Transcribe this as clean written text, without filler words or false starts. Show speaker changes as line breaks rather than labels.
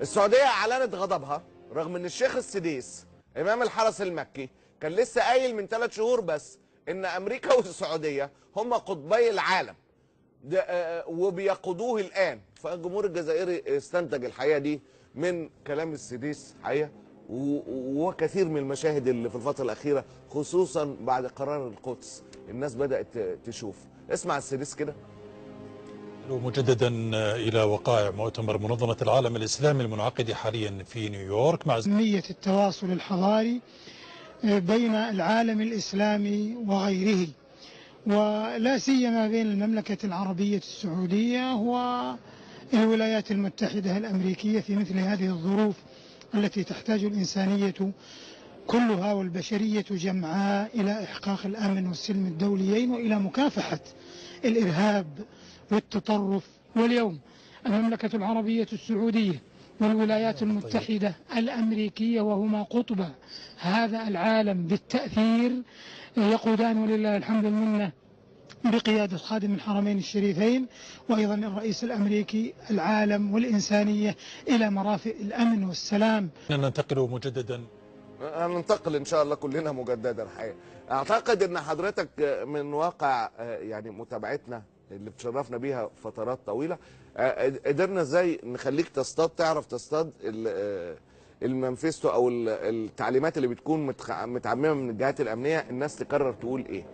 السعودية أعلنت غضبها رغم أن الشيخ السديس إمام الحرس المكي كان لسه قايل من 3 شهور بس أن أمريكا والسعودية هم قطبي العالم وبيقودوه الآن. فالجمهور الجزائري استنتج الحقيقة دي من كلام السديس حقيقة، وكثير من المشاهد اللي في الفترة الأخيرة خصوصا بعد قرار القدس الناس بدأت تشوف. اسمع السديس كده.
مجددا إلى وقائع مؤتمر منظمة العالم الإسلامي المنعقد حاليا في نيويورك مع
أهمية التواصل الحضاري بين العالم الإسلامي وغيره، ولا سيما بين المملكة العربية السعودية والولايات المتحدة الأمريكية في مثل هذه الظروف التي تحتاج الإنسانية كلها والبشرية جمعاء إلى إحقاق الأمن والسلم الدوليين وإلى مكافحة الإرهاب والتطرف. واليوم المملكة العربية السعودية والولايات المتحدة الأمريكية وهما قطب هذا العالم بالتأثير يقودان ولله الحمد والمنة بقيادة خادم الحرمين الشريفين وأيضا الرئيس الأمريكي العالم والإنسانية إلى مرافق الأمن والسلام.
ننتقل مجددا،
هننتقل إن شاء الله كلنا مجددا. الحقيقة أعتقد أن حضرتك من واقع يعني متابعتنا اللي بتشرفنا بيها فترات طويلة قدرنا ازاي نخليك تصطاد، تعرف تصطاد المانفيستو او التعليمات اللي بتكون متعممة من الجهات الأمنية، الناس تقرر تقول ايه.